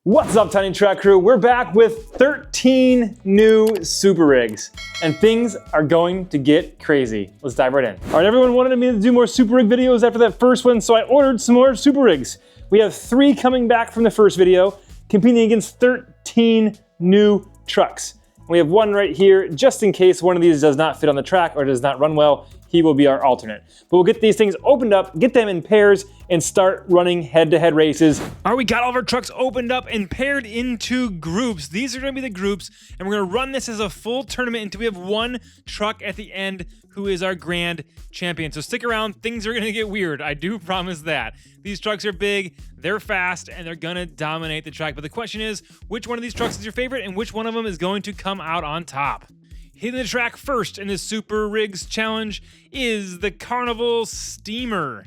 What's up, Tiny Track Crew? We're back with 13 new super rigs, and things are going to get crazy. Let's dive right in. All right, everyone wanted me to do more super rig videos after that first one, so I ordered some more super rigs. We have 3 coming back from the first video, competing against 13 new trucks. We have one right here, just in case one of these does not fit on the track or does not run well. He will be our alternate. But we'll get these things opened up, get them in pairs, and start running head-to-head races. All right, we got all of our trucks opened up and paired into groups. These are gonna be the groups, and we're gonna run this as a full tournament until we have one truck at the end who is our grand champion. So stick around, things are gonna get weird. I do promise that. These trucks are big, they're fast, and they're gonna dominate the track. But the question is, which one of these trucks is your favorite, and which one of them is going to come out on top? Hitting the track first in this Super Rigs Challenge is the Carnival Steamer.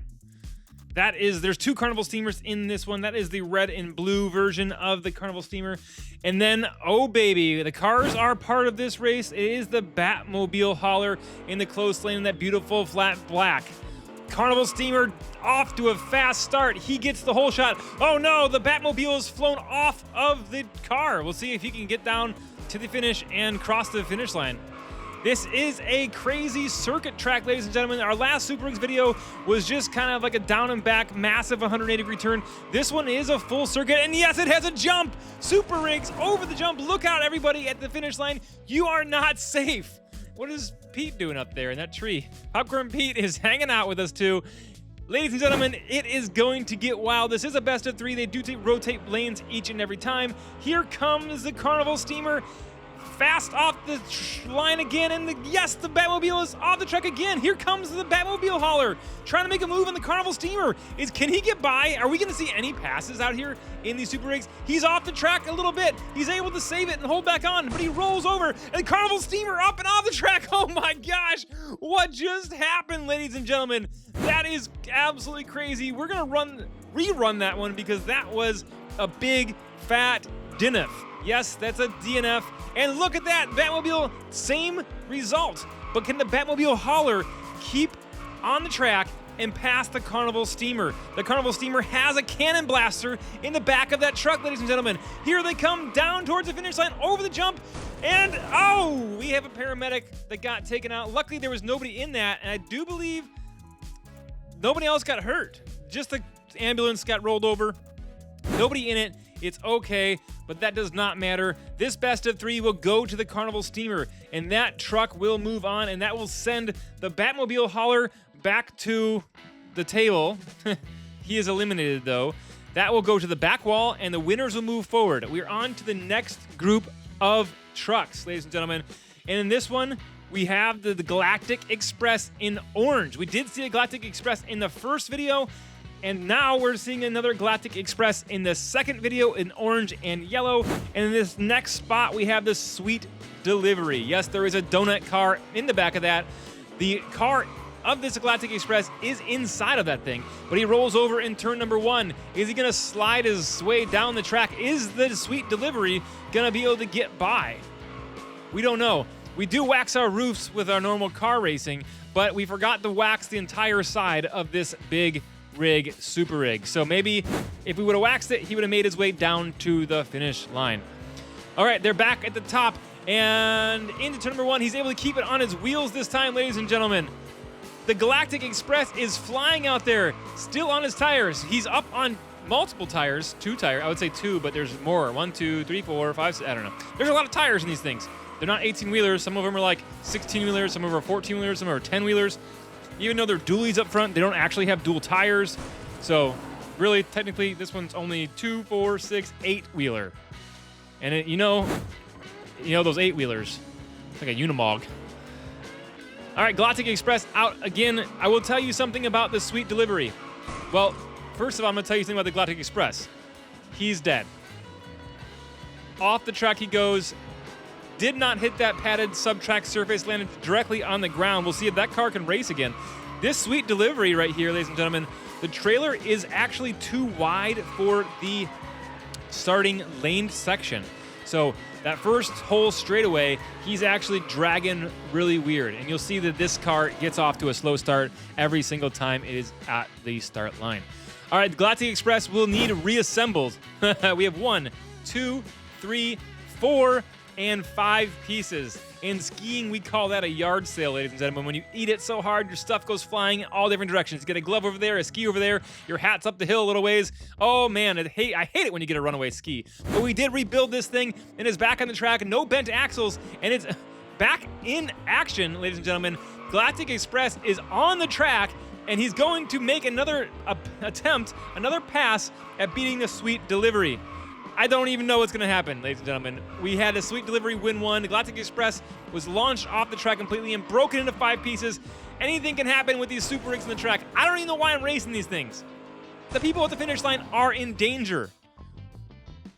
There's 2 Carnival Steamers in this one. That is the red and blue version of the Carnival Steamer. And then, oh baby, the cars are part of this race. It is the Batmobile hauler in the close lane in that beautiful flat black. Carnival Steamer off to a fast start. He gets the whole shot. Oh no, the Batmobile is flown off of the car. We'll see if he can get down to the finish and cross the finish line. This is a crazy circuit track, ladies and gentlemen. Our last Super Rigs video was just kind of like a down and back, massive 180-degree turn. This one is a full circuit, and yes, it has a jump. Super Rigs over the jump. Look out, everybody, at the finish line. You are not safe. What is Pete doing up there in that tree? Popcorn Pete is hanging out with us too. Ladies and gentlemen, it is going to get wild. This is a best of 3. They do rotate lanes each and every time. Here comes the Carnival Steamer. Fast off the line again, and yes, the Batmobile is off the track again. Here comes the Batmobile hauler, trying to make a move on the Carnival Steamer. Can he get by? Are we gonna see any passes out here in these Super Rigs? He's off the track a little bit. He's able to save it and hold back on, but he rolls over, and Carnival Steamer up and off the track. Oh my gosh, what just happened, ladies and gentlemen? That is absolutely crazy. We're gonna rerun that one because that was a big, fat DNF. Yes, that's a DNF. And look at that, Batmobile, same result. But can the Batmobile hauler keep on the track and pass the Carnival Steamer? The Carnival Steamer has a cannon blaster in the back of that truck, ladies and gentlemen. Here they come down towards the finish line, over the jump, and oh, we have a paramedic that got taken out. Luckily, there was nobody in that, and I do believe nobody else got hurt. Just the ambulance got rolled over. Nobody in it. It's okay, but that does not matter. This best of 3 will go to the Carnival Steamer, and that truck will move on, and that will send the Batmobile hauler back to the table. He is eliminated, though. That will go to the back wall, and the winners will move forward. We're on to the next group of trucks, ladies and gentlemen. And in this one, we have the Galactic Express in orange. We did see a Galactic Express in the first video, and now we're seeing another Galactic Express in the second video in orange and yellow. And in this next spot, we have the Sweet Delivery. Yes, there is a donut car in the back of that. The car of this Galactic Express is inside of that thing, but he rolls over in turn number 1. Is he gonna slide his way down the track? Is the Sweet Delivery gonna be able to get by? We don't know. We do wax our roofs with our normal car racing, but we forgot to wax the entire side of this big rig, Super Rig. So maybe if we would have waxed it, he would have made his way down to the finish line. All right, they're back at the top and into turn number 1. He's able to keep it on his wheels this time, ladies and gentlemen. The Galactic Express is flying out there, still on his tires. He's up on multiple tires, 2 tires. I would say 2, but there's more. 1, 2, 3, 4, 5, 6, I don't know. There's a lot of tires in these things. They're not 18-wheelers. Some of them are like 16-wheelers. Some of them are 14-wheelers. Some of them are 10-wheelers. Even though they're dualies up front, they don't actually have dual tires. So really, technically, this one's only 2, 4, 6, 8-wheeler. And it, you know those 8-wheelers. It's like a Unimog. All right, Galactic Express out again. I will tell you something about the Sweet Delivery. Well, first of all, I'm gonna tell you something about the Galactic Express. He's dead. Off the track he goes. Did not hit that padded sub-track surface, landed directly on the ground. We'll see if that car can race again. This Sweet Delivery right here, ladies and gentlemen, the trailer is actually too wide for the starting lane section. So that first whole straightaway, he's actually dragging really weird. And you'll see that this car gets off to a slow start every single time it is at the start line. All right, the Galactic Express will need reassembled. We have 1, 2, 3, 4, and 5 pieces. In skiing, we call that a yard sale, ladies and gentlemen. When you eat it so hard, your stuff goes flying in all different directions. You get a glove over there, a ski over there, your hat's up the hill a little ways. Oh man, I hate it when you get a runaway ski. But we did rebuild this thing, and it's back on the track, no bent axles, and it's back in action, ladies and gentlemen. Galactic Express is on the track, and he's going to make another attempt, another pass at beating the Sweet Delivery. I don't even know what's going to happen, ladies and gentlemen. We had a Sweet Delivery win one. The Galactic Express was launched off the track completely and broken into 5 pieces. Anything can happen with these super rigs on the track. I don't even know why I'm racing these things. The people at the finish line are in danger.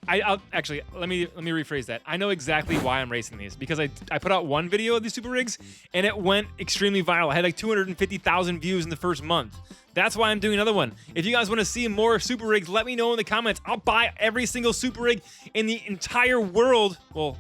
I'll actually, let me rephrase that. I know exactly why I'm racing these, because I put out one video of these super rigs and it went extremely viral. I had like 250,000 views in the first month. That's why I'm doing another one. If you guys want to see more super rigs, let me know in the comments. I'll buy every single super rig in the entire world. Well,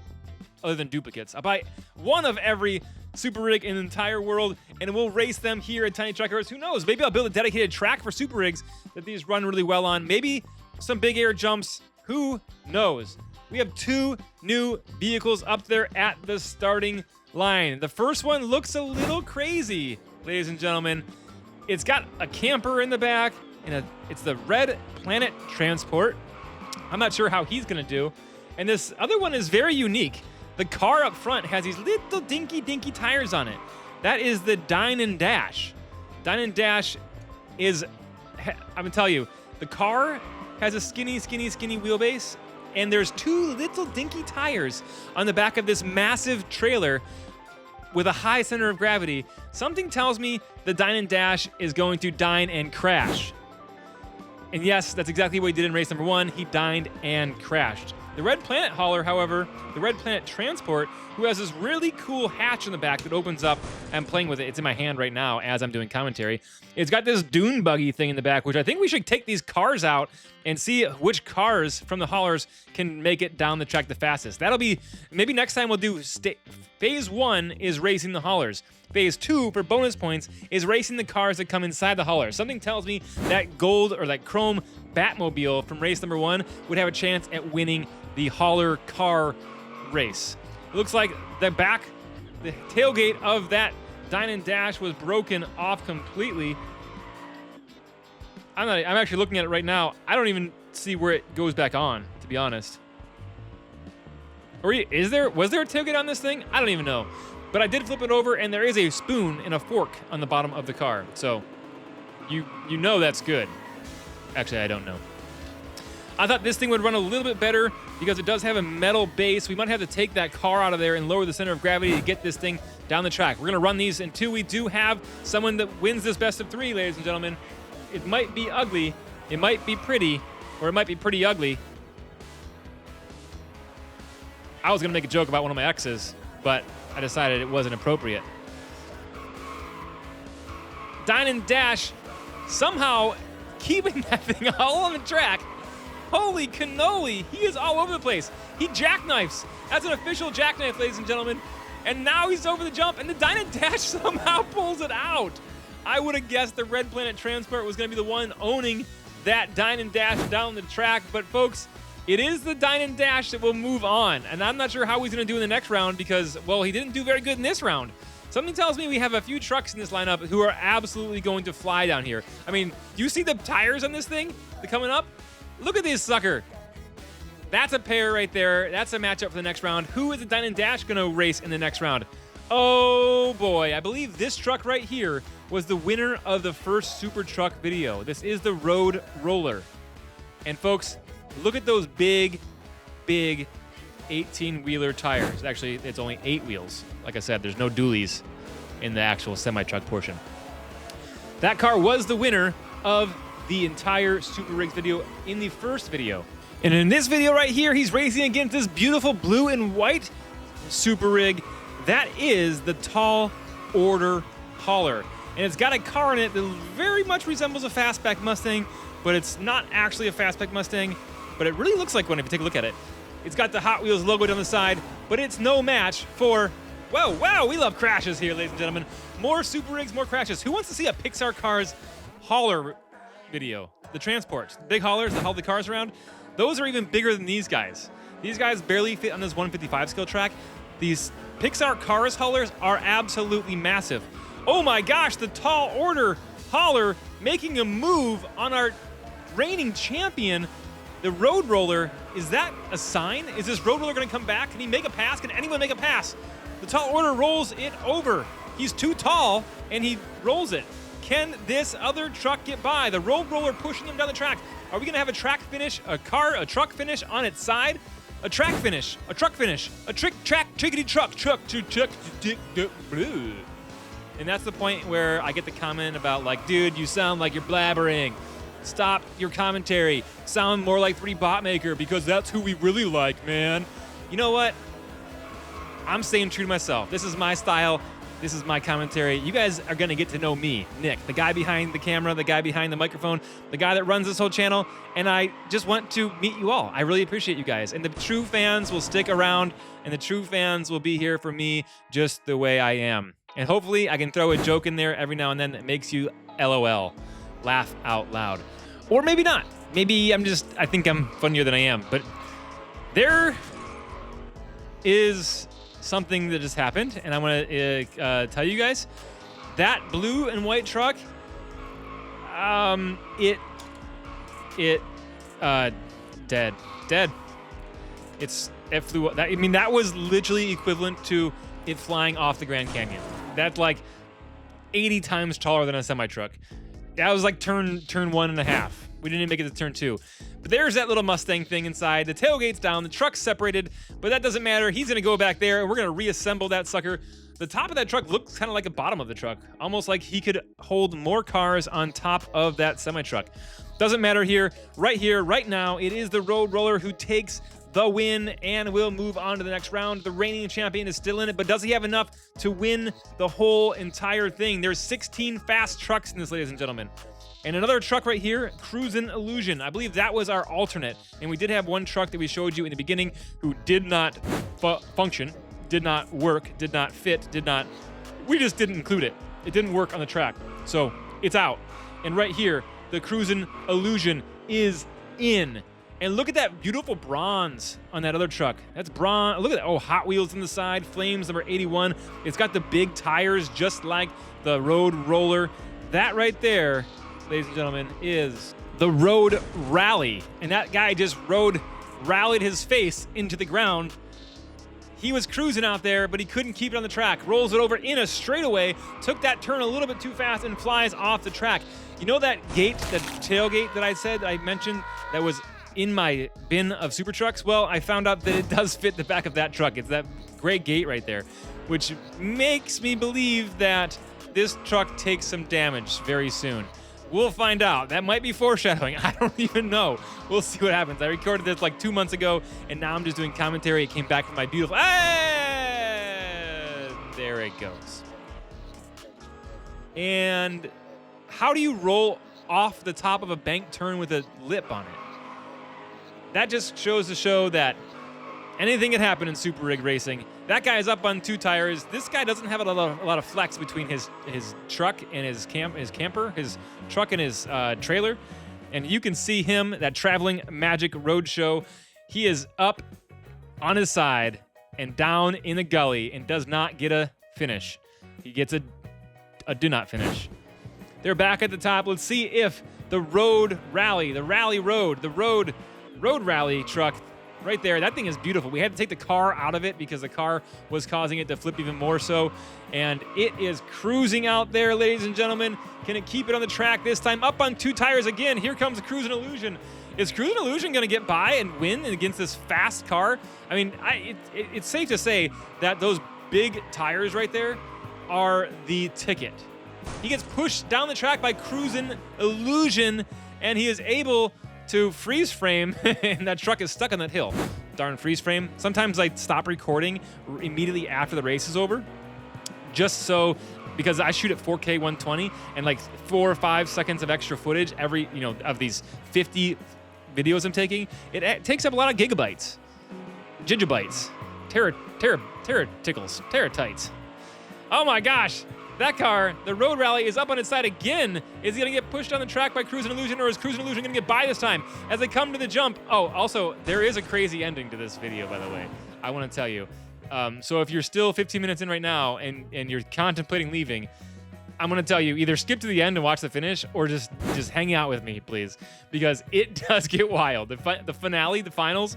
other than duplicates. I'll buy one of every super rig in the entire world, and we'll race them here at Tiny Track Cars. Who knows? Maybe I'll build a dedicated track for super rigs that these run really well on. Maybe some big air jumps. Who knows? We have 2 new vehicles up there at the starting line. The first one looks a little crazy, ladies and gentlemen. It's got a camper in the back, and it's the Red Planet Transport. I'm not sure how he's gonna do. And this other one is very unique. The car up front has these little dinky tires on it. That is the Dine and Dash. Dine and Dash is, I'm gonna tell you, the car has a skinny wheelbase, and there's 2 little dinky tires on the back of this massive trailer with a high center of gravity. Something tells me the Dine and Dash is going to dine and crash. And yes, that's exactly what he did in race number 1. He dined and crashed. The Red Planet hauler, however, the Red Planet Transport, who has this really cool hatch in the back that opens up. I'm playing with it. It's in my hand right now as I'm doing commentary. It's got this dune buggy thing in the back, which I think we should take these cars out and see which cars from the haulers can make it down the track the fastest. That'll be, maybe next time we'll do phase 1 is racing the haulers. Phase 2, for bonus points, is racing the cars that come inside the haulers. Something tells me that gold or that chrome Batmobile from race number 1 would have a chance at winning the hauler car race. It looks like the tailgate of that Dine and Dash was broken off completely. I'm actually looking at it right now. I don't even see where it goes back on, to be honest. Or was there a tailgate on this thing? I don't even know. But I did flip it over, and there is a spoon and a fork on the bottom of the car. So you know that's good. Actually, I don't know. I thought this thing would run a little bit better because it does have a metal base. We might have to take that car out of there and lower the center of gravity to get this thing down the track. We're gonna run these until we do have someone that wins this best of 3, ladies and gentlemen. It might be ugly, it might be pretty, or it might be pretty ugly. I was gonna make a joke about one of my exes, but I decided it wasn't appropriate. Dine and Dash somehow keeping that thing all on the track. Holy cannoli, he is all over the place. He jackknifes. That's an official jackknife, ladies and gentlemen. And now he's over the jump, and the Dine and Dash somehow pulls it out. I would have guessed the Red Planet Transport was gonna be the one owning that Dine and Dash down the track, but folks, it is the Dine and Dash that will move on. And I'm not sure how he's gonna do in the next round because, well, he didn't do very good in this round. Something tells me we have a few trucks in this lineup who are absolutely going to fly down here. I mean, do you see the tires on this thing? They're coming up. Look at this sucker. That's a pair right there. That's a matchup for the next round. Who is the Dine and Dash gonna race in the next round? Oh boy, I believe this truck right here was the winner of the first super truck video. This is the Road Roller. And folks, look at those big 18-wheeler tires. Actually, it's only 8 wheels. Like I said, there's no dualies in the actual semi-truck portion. That car was the winner of the entire Super Rigs video in the first video. And in this video right here, he's racing against this beautiful blue and white Super Rig. That is the Tall Order Hauler. And it's got a car in it that very much resembles a fastback Mustang, but it's not actually a fastback Mustang, but it really looks like one if you take a look at it. It's got the Hot Wheels logo down the side, but it's no match for, wow, we love crashes here, ladies and gentlemen. More Super Rigs, more crashes. Who wants to see a Pixar Cars hauler video? The transports, big haulers that haul the cars around. Those are even bigger than these guys. These guys barely fit on this 155 scale track. These Pixar Cars haulers are absolutely massive. Oh my gosh, the Tall Order hauler making a move on our reigning champion, the Road Roller. Is that a sign? Is this Road Roller gonna come back? Can he make a pass? Can anyone make a pass? The Tall Order rolls it over. He's too tall and he rolls it. Can this other truck get by? The Road Roller pushing him down the track. Are we gonna have a track finish, a truck finish on its side? A track finish, a truck finish, a trickety truck. And that's the point where I get the comment about like, dude, you sound like you're blabbering. Stop your commentary. Sound more like 3 Botmaker because that's who we really like, man. You know what? I'm staying true to myself. This is my style. This is my commentary. You guys are gonna get to know me, Nick, the guy behind the camera, the guy behind the microphone, the guy that runs this whole channel, and I just want to meet you all. I really appreciate you guys. And the true fans will stick around, and the true fans will be here for me just the way I am. And hopefully I can throw a joke in there every now and then that makes you LOL, laugh out loud. Or maybe not. Maybe I think I'm funnier than I am. But there is something that just happened, and I want to tell you guys. That blue and white truck, dead. It flew. That was literally equivalent to it flying off the Grand Canyon. That's like 80 times taller than a semi-truck. That was like turn 1.5. We didn't even make it to turn 2. But there's that little Mustang thing inside. The tailgate's down, the truck's separated, but that doesn't matter. He's gonna go back there and we're gonna reassemble that sucker. The top of that truck looks kind of like the bottom of the truck, almost like he could hold more cars on top of that semi-truck. Doesn't matter here, right now, it is the Road Roller who takes the win and will move on to the next round. The reigning champion is still in it, but does he have enough to win the whole entire thing? There's 16 fast trucks in this, ladies and gentlemen. And another truck right here, Cruisin' Illusion. I believe that was our alternate. And we did have one truck that we showed you in the beginning who did not function, did not work, did not fit, we just didn't include it. It didn't work on the track. So it's out. And right here, the Cruisin' Illusion is in. And look at that beautiful bronze on that other truck. That's bronze. Look at that. Oh, Hot Wheels on the side. Flames number 81. It's got the big tires just like the Road Roller. That right there, ladies and gentlemen, is the Road Rally. And that guy just rallied his face into the ground. He was cruising out there, but he couldn't keep it on the track. Rolls it over in a straightaway, took that turn a little bit too fast and flies off the track. You know that gate, that tailgate that I mentioned that was in my bin of super trucks? Well, I found out that it does fit the back of that truck. It's that gray gate right there, which makes me believe that this truck takes some damage very soon. We'll find out. That might be foreshadowing. I don't even know. We'll see what happens. I recorded this like 2 months ago, and now I'm just doing commentary. It came back from my beautiful... There it goes. And how do you roll off the top of a bank turn with a lip on it? That just shows to show that anything can happen in Super Rig racing. That guy is up on 2 tires. This guy doesn't have a lot of flex between his truck and his camper, his truck and his trailer. And you can see him, that traveling magic road show. He is up on his side and down in the gully and does not get a finish. He gets a do not finish. They're back at the top. Let's see if the Road Rally, the Rally Road, the Road Rally truck right there, that thing is beautiful. We had to take the car out of it because the car was causing it to flip even more so. And it is cruising out there, ladies and gentlemen. Can it keep it on the track this time? Up on 2 tires again. Here comes Cruisin' Illusion. Is Cruisin' Illusion going to get by and win against this fast car? I mean, it's safe to say that those big tires right there are the ticket. He gets pushed down the track by Cruisin' Illusion, and he is able to freeze frame, and that truck is stuck on that hill. Darn freeze frame. Sometimes I stop recording immediately after the race is over, just so, because I shoot at 4K 120, and like 4 or 5 seconds of extra footage every, of these 50 videos I'm taking, it takes up a lot of gigabytes, terabytes, teratickles, teratites. Oh my gosh, That car, the Road Rally, is up on its side again. Is he gonna get pushed on the track by Cruisin' Illusion, or is Cruisin' Illusion gonna get by this time? As they come to the jump. Oh, also, there is a crazy ending to this video, by the way. I wanna tell you. So if you're still 15 minutes in right now and you're contemplating leaving, I'm gonna tell you, either skip to the end and watch the finish, or just hang out with me, please. Because it does get wild. The finale, the finals,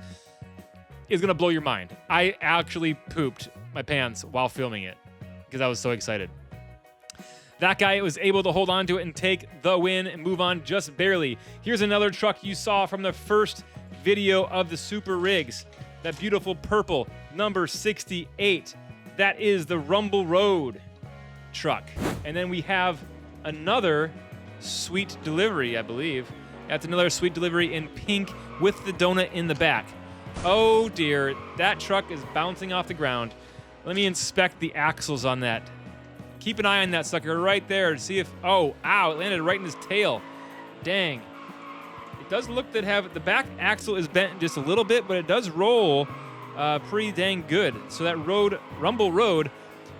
is gonna blow your mind. I actually pooped my pants while filming it because I was so excited. That guy was able to hold on to it and take the win and move on just barely. Here's another truck you saw from the first video of the Super Rigs. That beautiful purple, number 68. That is the Rumble Road truck. And then we have another sweet delivery, I believe. That's another sweet delivery in pink with the donut in the back. Oh dear, that truck is bouncing off the ground. Let me inspect the axles on that. Keep an eye on that sucker right there to see if, oh, ow, it landed right in his tail. Dang. It does look that the back axle is bent just a little bit, but it does roll pretty dang good. So that Rumble Road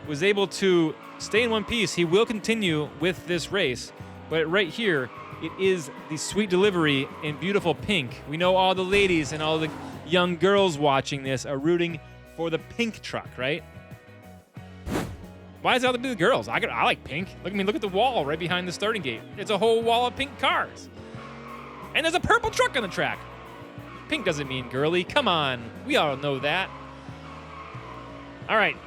was able to stay in one piece. He will continue with this race, but right here, it is the sweet delivery in beautiful pink. We know all the ladies and all the young girls watching this are rooting for the pink truck, right? Why does it have to be the girls? I like pink. Look at the wall right behind the starting gate. It's a whole wall of pink cars. And there's a purple truck on the track. Pink doesn't mean girly. Come on. We all know that. All right.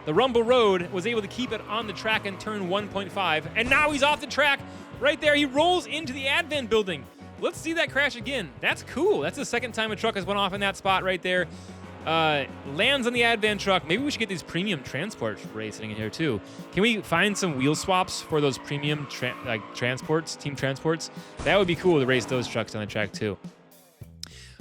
The Rumble Road was able to keep it on the track in turn 1.5. And now he's off the track right there. He rolls into the Advent building. Let's see that crash again. That's cool. That's the second time a truck has went off in that spot right there. Lands on the Advent truck. Maybe we should get these premium transport racing in here too. Can we find some wheel swaps for those premium transports, team transports? That would be cool to race those trucks on the track too.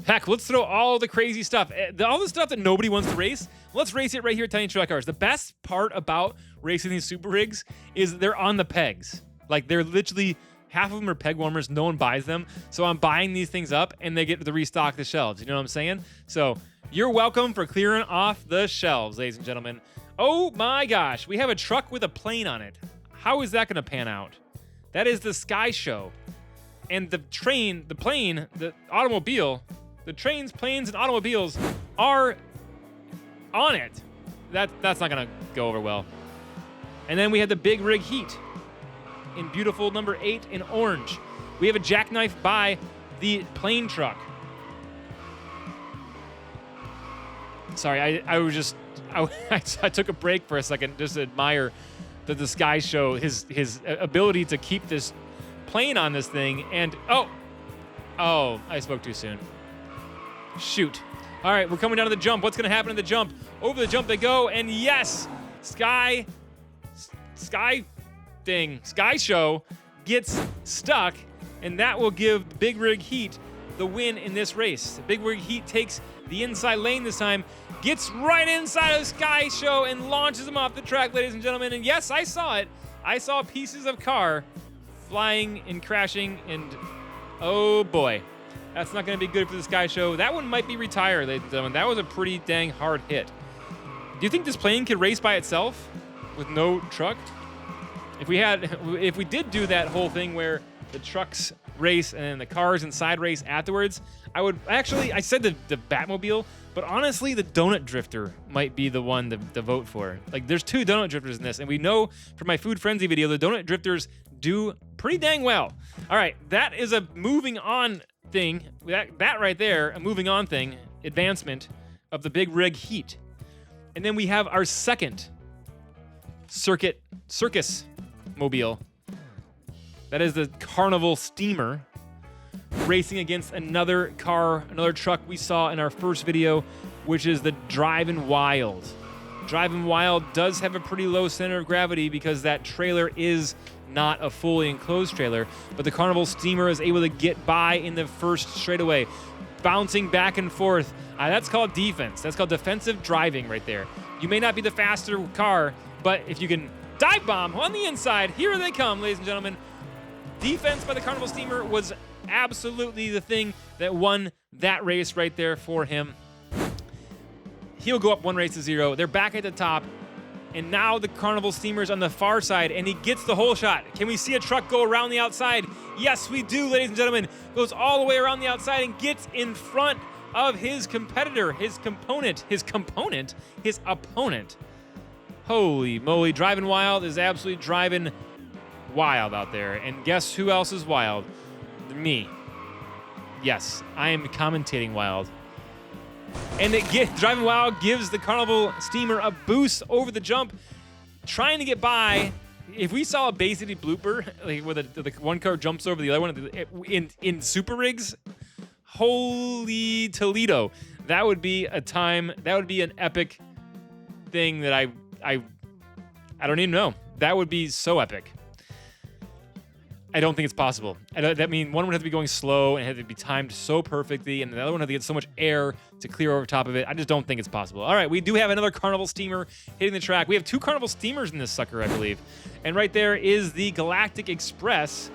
Heck, let's throw all the crazy stuff, all the stuff that nobody wants to race. Let's race it right here at Tiny Truck Cars. The best part about racing these Super Rigs is they're on the pegs. Like, they're literally, half of them are peg warmers. No one buys them. So I'm buying these things up and they get to restock the shelves. You know what I'm saying? So you're welcome for clearing off the shelves, ladies and gentlemen. Oh my gosh, we have a truck with a plane on it. How is that gonna pan out? That is the Sky Show. And the train, the plane, the automobile, the trains, planes, and automobiles are on it. That's not gonna go over well. And then we had the Big Rig Heat in beautiful number 8 in orange. We have a jackknife by the plane truck. Sorry, I took a break for a second just to admire the Sky Show, his ability to keep this plane on this thing, and oh, I spoke too soon. Shoot. All right, we're coming down to the jump. What's gonna happen in the jump? Over the jump they go, and yes, Sky Show gets stuck, and that will give Big Rig Heat the win in this race. Big Rig Heat takes the inside lane this time, gets right inside of Sky Show and launches him off the track, ladies and gentlemen. And yes, I saw it. I saw pieces of car flying and crashing, and oh boy, that's not going to be good for the Sky Show. That one might be retired, ladies and gentlemen. That was a pretty dang hard hit. Do you think this plane could race by itself with no truck? If we did do that whole thing where the trucks race and then the cars inside race afterwards, I said the Batmobile, but honestly, the Donut Drifter might be the one to vote for. Like, there's 2 Donut Drifters in this, and we know from my Food Frenzy video, the Donut Drifters do pretty dang well. All right, that is a moving on thing. That right there, a moving on thing, advancement of the Big Rig Heat. And then we have our second circus mobile. That is the Carnival Steamer racing against another truck we saw in our first video, which is the Drivin' Wild. Drivin' Wild does have a pretty low center of gravity because that trailer is not a fully enclosed trailer, but the Carnival Steamer is able to get by in the first straightaway, bouncing back and forth. That's called defense. That's called defensive driving right there. You may not be the faster car, but if you can dive bomb on the inside, here they come, ladies and gentlemen. Defense by the Carnival Steamer was absolutely the thing that won that race right there for him. He'll go up 1 race to 0. They're back at the top. And now the Carnival Steamer's on the far side, and he gets the hole shot. Can we see a truck go around the outside? Yes, we do, ladies and gentlemen. Goes all the way around the outside and gets in front of his competitor, his opponent. Holy moly, driving wild is absolutely driving wild out there. And guess who else is wild? Me. Yes, I am commentating wild. And driving wild gives the Carnival Steamer a boost over the jump, trying to get by. If we saw a basically blooper, like where the one car jumps over the other one in Super Rigs, holy Toledo, that would be a time. That would be an epic thing that I don't even know. That would be so epic. I don't think it's possible. That means one would have to be going slow and have to be timed so perfectly, and the other one would have to get so much air to clear over top of it. I just don't think it's possible. All right, we do have another Carnival Steamer hitting the track. We have 2 Carnival Steamers in this sucker, I believe. And right there is the Galactic Express.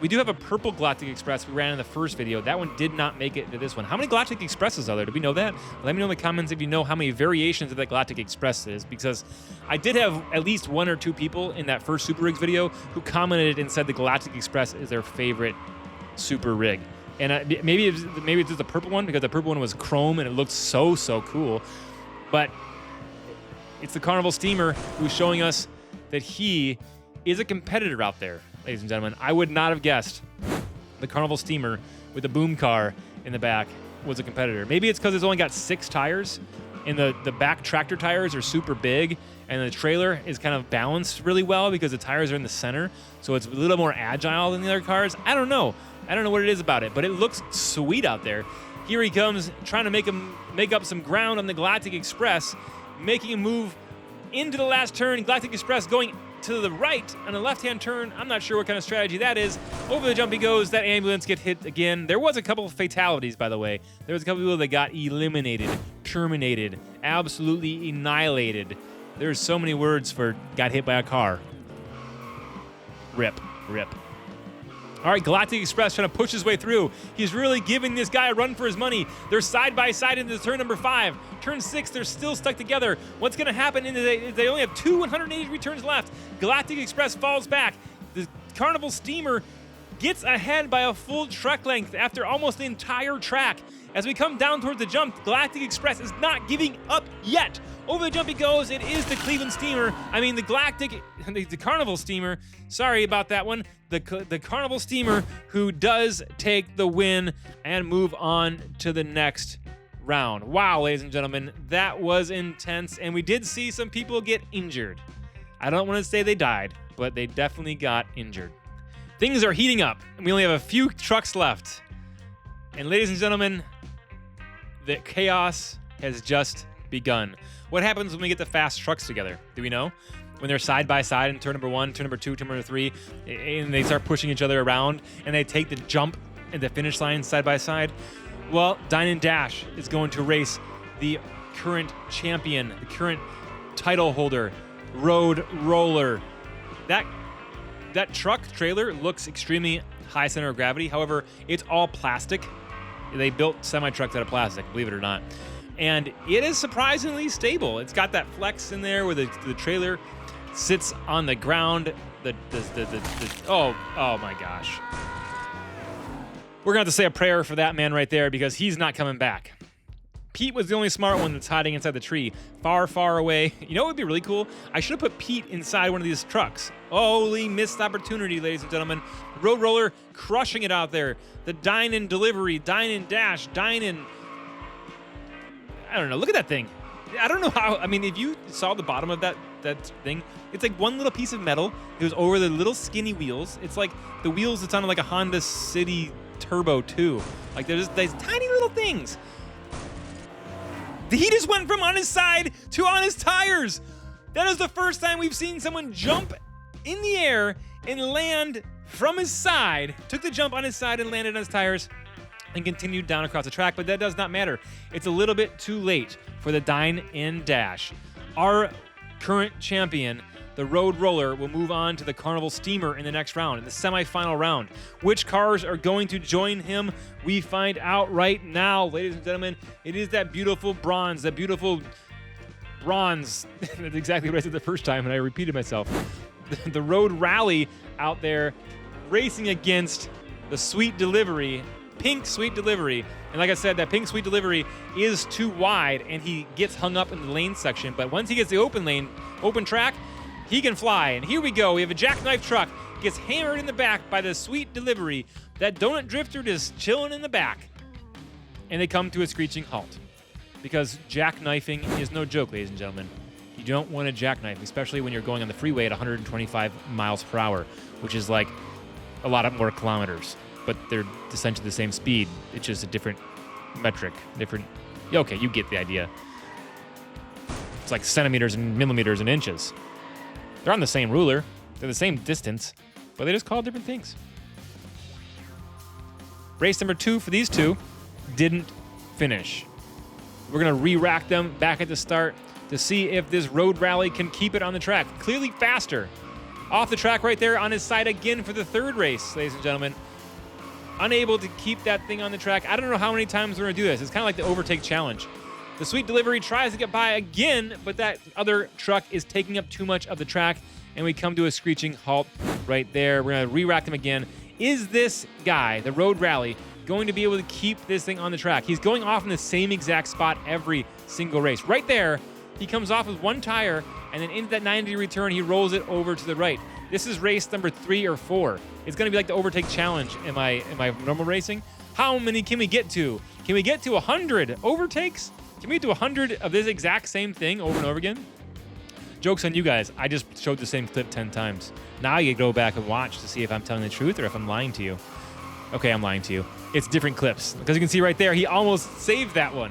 We do have a purple Galactic Express we ran in the first video. That one did not make it into this one. How many Galactic Expresses are there? Do we know that? Let me know in the comments if you know how many variations of that Galactic Express is, because I did have at least 1 or 2 people in that first Super Rigs video who commented and said the Galactic Express is their favorite Super Rig. And maybe it's just the purple one, because the purple one was chrome and it looked so cool. But it's the Carnival Steamer who's showing us that he is a competitor out there. Ladies and gentlemen, I would not have guessed the Carnival Steamer with the boom car in the back was a competitor. Maybe it's because it's only got 6 tires, and the back tractor tires are super big, and the trailer is kind of balanced really well because the tires are in the center, so it's a little more agile than the other cars. I don't know. I don't know what it is about it, but it looks sweet out there. Here he comes, trying to make up some ground on the Galactic Express, making a move into the last turn. Galactic Express going to the right on a left-hand turn. I'm not sure what kind of strategy that is. Over the jump he goes. That ambulance get hit again. There was a couple of fatalities, by the way. There was a couple of people that got eliminated, terminated, absolutely annihilated. There's so many words for got hit by a car. Rip. All right, Galactic Express trying to push his way through. He's really giving this guy a run for his money. They're side by side into turn number 5. Turn 6, they're still stuck together. What's going to happen is they only have 2 180-degree turns left. Galactic Express falls back. The Carnival Steamer gets ahead by a full track length after almost the entire track. As we come down towards the jump, Galactic Express is not giving up yet. Over the jump he goes. It is the Cleveland Steamer. I mean, the Carnival Steamer. Sorry about that one. The Carnival Steamer who does take the win and move on to the next round. Wow, ladies and gentlemen, that was intense. And we did see some people get injured. I don't want to say they died, but they definitely got injured. Things are heating up, and we only have a few trucks left. And ladies and gentlemen, the chaos has just begun. What happens when we get the fast trucks together? Do we know? When they're side by side in turn number 1, turn number 2, turn number 3, and they start pushing each other around, and they take the jump and the finish line side by side? Well, Dine and Dash is going to race the current champion, the current title holder, Road Roller. That truck trailer looks extremely high center of gravity. However, it's all plastic. They built semi-trucks out of plastic, believe it or not. And it is surprisingly stable. It's got that flex in there where the trailer sits on the ground. Oh my gosh. We're going to have to say a prayer for that man right there because he's not coming back. Pete was the only smart one that's hiding inside the tree, far, far away. You know what would be really cool? I should have put Pete inside one of these trucks. Holy missed opportunity, ladies and gentlemen. Road Roller crushing it out there. The Dine and Delivery, Dine and Dash, Dine and... I don't know. Look at that thing. I don't know how... I mean, if you saw the bottom of that thing, it's like one little piece of metal. It was over the little skinny wheels. It's like the wheels that's on like a Honda City Turbo 2. Like there's these tiny little things. He just went from on his side to on his tires. That is the first time we've seen someone jump in the air and land from his side. Took the jump on his side and landed on his tires and continued down across the track, but that does not matter. It's a little bit too late for the Dine and Dash. Our current champion, the Road Roller, will move on to the Carnival Steamer in the next round, in the semifinal round. Which cars are going to join him? We find out right now, ladies and gentlemen. It is that beautiful bronze, that beautiful bronze. That's exactly what I said the first time, and I repeated myself. The road rally out there racing against the Sweet Delivery, pink Sweet Delivery. And like I said, that pink Sweet Delivery is too wide, and he gets hung up in the lane section. But once he gets the open lane, open track, he can fly. And here we go. We have a jackknife truck. Gets hammered in the back by the Sweet Delivery. That donut drifter just chilling in the back. And they come to a screeching halt. Because jackknifing is no joke, ladies and gentlemen. You don't want to jackknife, especially when you're going on the freeway at 125 miles per hour, which is like a lot of more kilometers. But they're essentially the same speed. It's just a different metric. Okay, you get the idea. It's like centimeters and millimeters and inches. They're on the same ruler. They're the same distance, but they just call different things. Race number 2 for these two didn't finish. We're going to re-rack them back at the start to see if this road rally can keep it on the track. Clearly faster. Off the track right there on his side again for the 3rd race, ladies and gentlemen. Unable to keep that thing on the track. I don't know how many times we're going to do this. It's kind of like the overtake challenge. The Sweet Delivery tries to get by again, but that other truck is taking up too much of the track, and we come to a screeching halt right there. We're going to re-rack them again. Is this guy, the road rally, going to be able to keep this thing on the track? He's going off in the same exact spot every single race. Right there, he comes off with one tire, and then into that 90-degree turn, he rolls it over to the right. This is race number 3 or 4. It's going to be like the overtake challenge in my normal racing. How many can we get to? Can we get to 100 overtakes? Can we get to 100 of this exact same thing over and over again? Joke's on you guys. I just showed the same clip 10 times. Now you go back and watch to see if I'm telling the truth or if I'm lying to you. Okay, I'm lying to you. It's different clips. Because you can see right there, he almost saved that one.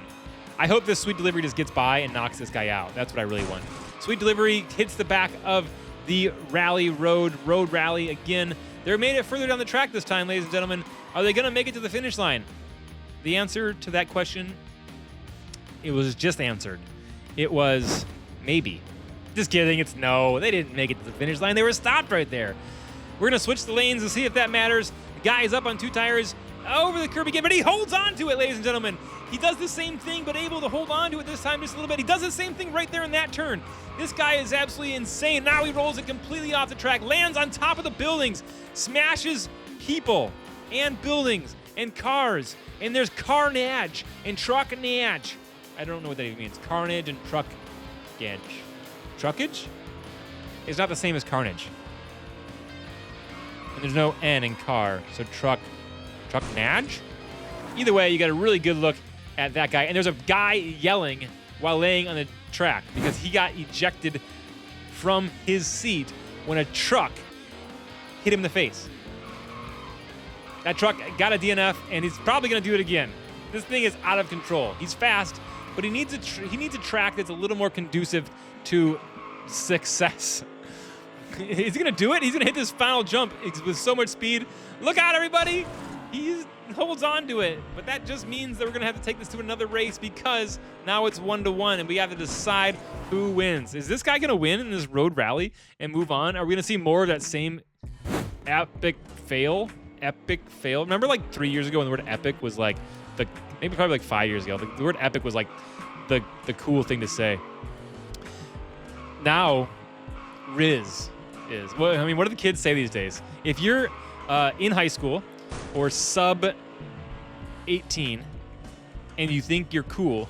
I hope this Sweet Delivery just gets by and knocks this guy out. That's what I really want. Sweet Delivery hits the back of the rally road rally again. They made it further down the track this time, ladies and gentlemen. Are they going to make it to the finish line? The answer to that question, it was just answered. It was maybe. Just kidding, it's no. They didn't make it to the finish line. They were stopped right there. We're going to switch the lanes and see if that matters. The guy is up on 2 tires over the curb again, but he holds on to it, ladies and gentlemen. He does the same thing, but able to hold on to it this time just a little bit. He does the same thing right there in that turn. This guy is absolutely insane. Now he rolls it completely off the track, lands on top of the buildings, smashes people and buildings and cars, and there's carnage and truckage. I don't know what that even means. Carnage and truckage. Truckage? It's not the same as carnage. And there's no N in car, so trucknage? Either way, you got a really good look at that guy. And there's a guy yelling while laying on the track because he got ejected from his seat when a truck hit him in the face. That truck got a DNF, and he's probably going to do it again. This thing is out of control. He's fast, but he needs a track that's a little more conducive to success. Is he going to do it? He's going to hit this final jump with so much speed. Look out, everybody! He holds on to it, but that just means that we're going to have to take this to another race because now it's 1-1, and we have to decide who wins. Is this guy going to win in this road rally and move on? Are we going to see more of that same epic fail? Epic fail. Remember like 3 years ago when the word epic was like, maybe probably like 5 years ago, the word epic was like the cool thing to say. Now, RIGS is. Well, I mean, what do the kids say these days? If you're in high school or sub 18 and you think you're cool,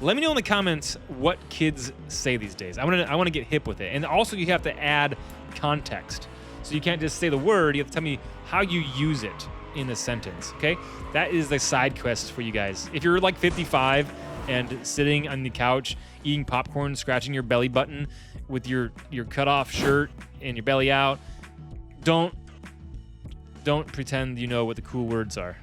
let me know in the comments what kids say these days. I want to get hip with it. And also you have to add context. So you can't just say the word, you have to tell me how you use it in a sentence, okay? That is the side quest for you guys. If you're like 55 and sitting on the couch, eating popcorn, scratching your belly button with your cut-off shirt and your belly out, don't pretend you know what the cool words are.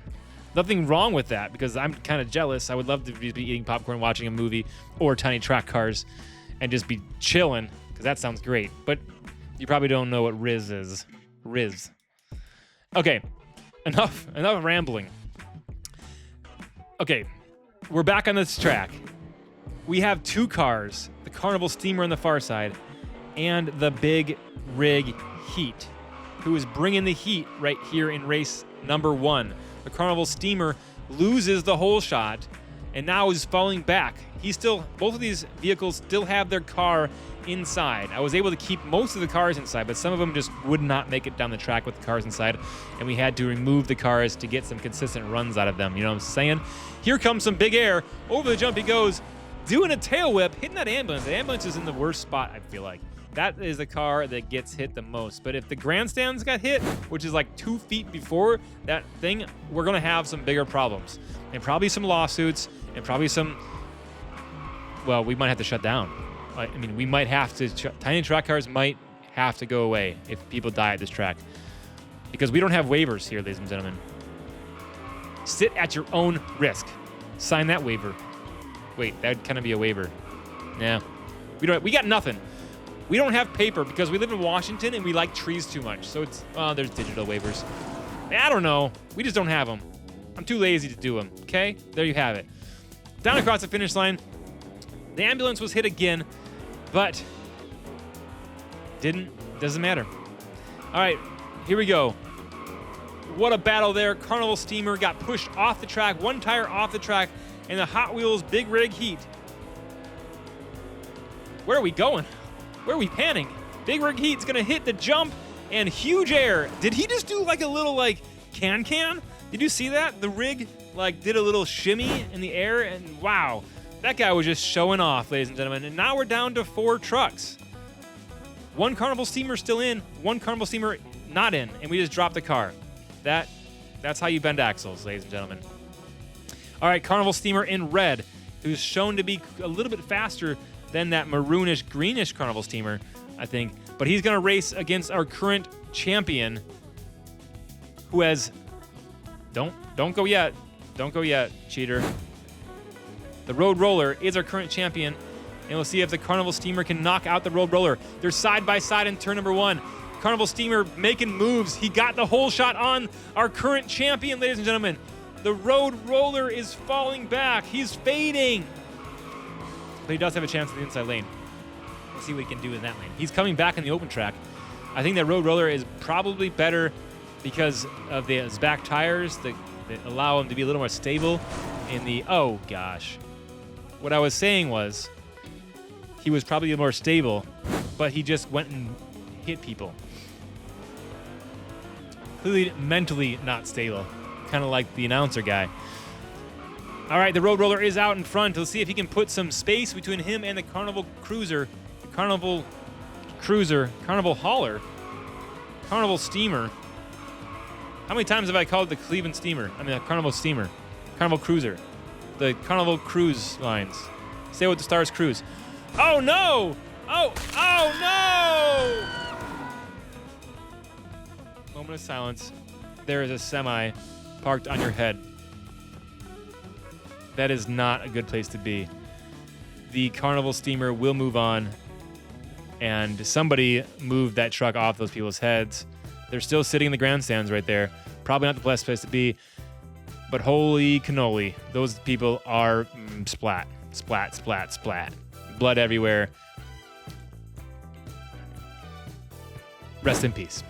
Nothing wrong with that because I'm kind of jealous. I would love to be eating popcorn, watching a movie or tiny track cars and just be chilling because that sounds great. But you probably don't know what RIGS is. RIGS. Okay, enough rambling. Okay, we're back on this track. We have 2 cars, the Carnival Steamer on the far side and the Big Rig Heat, who is bringing the heat right here in race number 1. The Carnival Steamer loses the whole shot and now is falling back. Both of these vehicles still have their car inside. I was able to keep most of the cars inside, but some of them just would not make it down the track with the cars inside, and we had to remove the cars to get some consistent runs out of them. You know what I'm saying? Here comes some big air. Over the jump he goes, doing a tail whip, hitting that ambulance. The ambulance is in the worst spot, I feel like. That is the car that gets hit the most. But if the grandstands got hit, which is like 2 feet before that thing, we're gonna have some bigger problems. And probably some lawsuits, and probably some, well, we might have to shut down. I mean, we might have to, tiny track cars might have to go away if people die at this track. Because we don't have waivers here, ladies and gentlemen. Sit at your own risk. Sign that waiver. Wait, that'd kind of be a waiver. Nah, we got nothing. We don't have paper because we live in Washington and we like trees too much. So it's, there's digital waivers. I don't know. We just don't have them. I'm too lazy to do them, okay? There you have it. Down across the finish line. The ambulance was hit again, but doesn't matter. All right, here we go. What a battle there. Carnival Steamer got pushed off the track, one tire off the track, in the Hot Wheels Big Rig Heat. Where are we going? Where are we panning? Big Rig Heat's gonna hit the jump and huge air. Did he just do like a little like can? Did you see that? The rig like did a little shimmy in the air and wow. That guy was just showing off, ladies and gentlemen. And now we're down to 4 trucks. One Carnival Steamer still in, one Carnival Steamer not in, and we just dropped the car. That's how you bend axles, ladies and gentlemen. All right, Carnival Steamer in red, who's shown to be a little bit faster than that maroonish, greenish Carnival Steamer, I think. But he's going to race against our current champion, who has... Don't go yet. Don't go yet, cheater. The Road Roller is our current champion, and we'll see if the Carnival Steamer can knock out the Road Roller. They're side by side in turn number 1. Carnival Steamer making moves. He got the whole shot on our current champion, ladies and gentlemen. The Road Roller is falling back. He's fading. But he does have a chance in the inside lane. We'll see what he can do in that lane. He's coming back in the open track. I think that Road Roller is probably better because of his back tires that allow him to be a little more stable in the... Oh, gosh. What I was saying was he was probably more stable, but he just went and hit people. Clearly mentally not stable. Kind of like the announcer guy. All right, the Road Roller is out in front. Let's see if he can put some space between him and the Carnival Cruiser, the Carnival Cruiser, Carnival Hauler, Carnival Steamer. How many times have I called it the Cleveland Steamer? I mean, the Carnival Steamer, Carnival Cruiser, the Carnival Cruise Lines. Stay with the Stars Cruise. Oh no! Oh no! Moment of silence. There is a semi parked on your head. That is not a good place to be. The Carnival Steamer will move on, and somebody moved that truck off those people's heads. They're still sitting in the grandstands right there. Probably not the best place to be, but holy cannoli, those people are splat, splat, splat, splat. Blood everywhere. Rest in peace.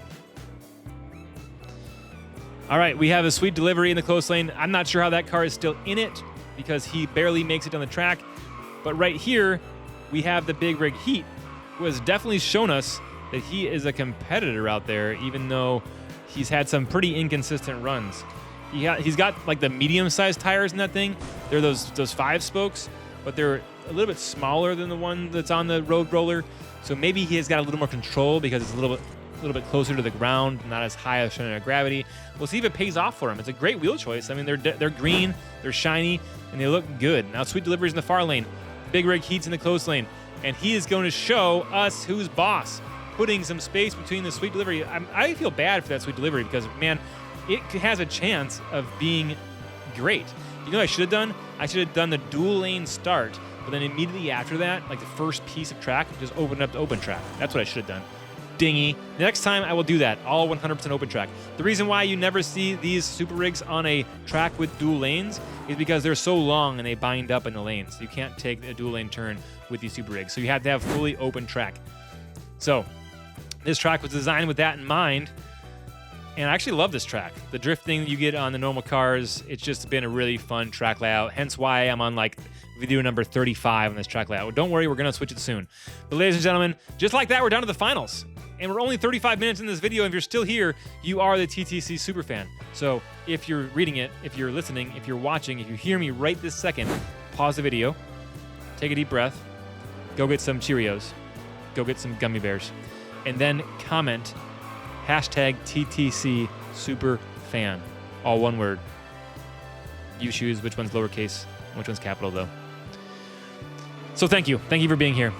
All right, we have a sweet delivery in the close lane. I'm not sure how that car is still in it because he barely makes it down the track. But right here, we have the Big Rig Heat, who has definitely shown us that he is a competitor out there, even though he's had some pretty inconsistent runs. He's got like the medium-sized tires in that thing. They're those 5 spokes, but they're a little bit smaller than the one that's on the Road Roller. So maybe he has got a little more control because it's a little bit closer to the ground, not as high of center of gravity. We'll see if it pays off for him. It's a great wheel choice. I mean, they're green, they're shiny, and they look good. Now, sweet deliveries in the far lane. Big Rig Heat's in the close lane, and he is going to show us who's boss, putting some space between the sweet delivery. I feel bad for that sweet delivery because, man, it has a chance of being great. You know what I should have done? I should have done the dual lane start, but then immediately after that, like the first piece of track, just open up to open track. That's what I should have done. Dingy. Next time I will do that, all 100% open track. The reason why you never see these super rigs on a track with dual lanes is because they're so long and they bind up in the lanes. You can't take a dual lane turn with these super rigs. So you have to have fully open track. So this track was designed with that in mind. And I actually love this track. The drifting you get on the normal cars, it's just been a really fun track layout. Hence why I'm on like video number 35 on this track layout. Don't worry, we're gonna switch it soon. But ladies and gentlemen, just like that, we're down to the finals. And we're only 35 minutes in this video. And if you're still here, you are the TTC superfan. So if you're reading it, if you're listening, if you're watching, if you hear me right this second, pause the video, take a deep breath, go get some Cheerios, go get some gummy bears, and then comment hashtag TTC superfan, all one word. You choose which one's lowercase, which one's capital though. So thank you for being here.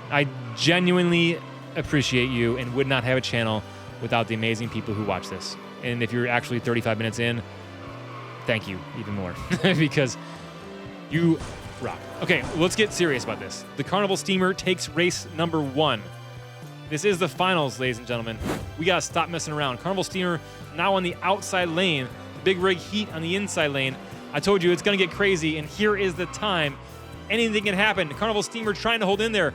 I genuinely appreciate you and would not have a channel without the amazing people who watch this. And if you're actually 35 minutes in, thank you even more because you rock. Okay, let's get serious about this. The Carnival Steamer takes race number 1. This is the finals, ladies and gentlemen. We gotta stop messing around. Carnival Steamer now on the outside lane. The Big Rig Heat on the inside lane. I told you it's gonna get crazy, and here is the time. Anything can happen. Carnival Steamer trying to hold in there,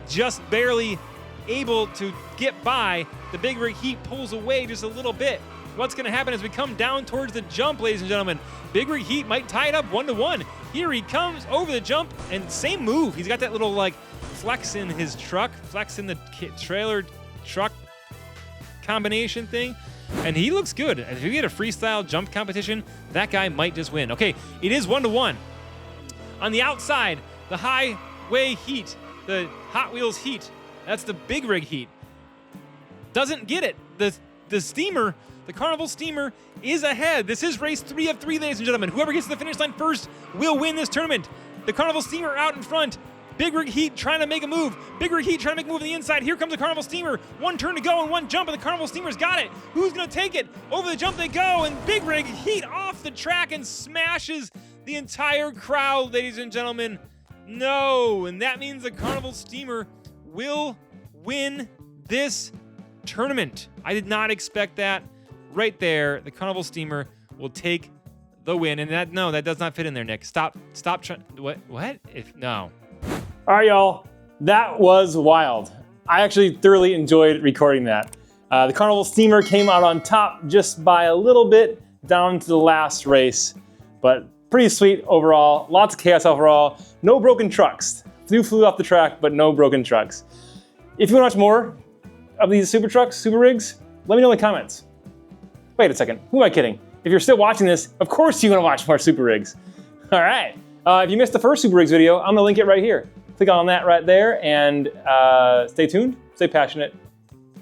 just barely able to get by. The Big Rig Heat pulls away just a little bit. What's gonna happen as we come down towards the jump, ladies and gentlemen? Big Rig Heat might tie it up 1-1. Here he comes over the jump, and same move. He's got that little like flex in his truck, flex in the trailer truck combination thing, and he looks good. If you get a freestyle jump competition, that guy might just win. Okay, it is 1-1. On the outside, the Highway Heat, the Hot Wheels Heat, that's the Big Rig Heat, doesn't get it. The Steamer, the Carnival Steamer, is ahead. This is race 3 of 3, ladies and gentlemen. Whoever gets to the finish line first will win this tournament. The Carnival Steamer out in front. Big Rig Heat trying to make a move. Big Rig Heat trying to make a move on the inside. Here comes the Carnival Steamer. One turn to go and one jump, and the Carnival Steamer's got it. Who's going to take it? Over the jump they go, and Big Rig Heat off the track and smashes the entire crowd, ladies and gentlemen. No, and that means the Carnival Steamer will win this tournament. I did not expect that. Right there, the Carnival Steamer will take the win. And that does not fit in there, Nick. Stop trying. What? No. All right, y'all. That was wild. I actually thoroughly enjoyed recording that. The Carnival Steamer came out on top just by a little bit down to the last race, but pretty sweet overall. Lots of chaos overall. No broken trucks. Few flew off the track, but no broken trucks. If you want to watch more of these super trucks, super rigs, let me know in the comments. Wait a second, who am I kidding? If you're still watching this, of course you want to watch more super rigs. All right, if you missed the first super rigs video, I'm gonna link it right here. Click on that right there and stay tuned, stay passionate,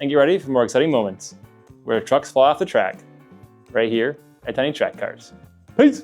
and get ready for more exciting moments where trucks fly off the track right here at Tiny Track Cars. Peace.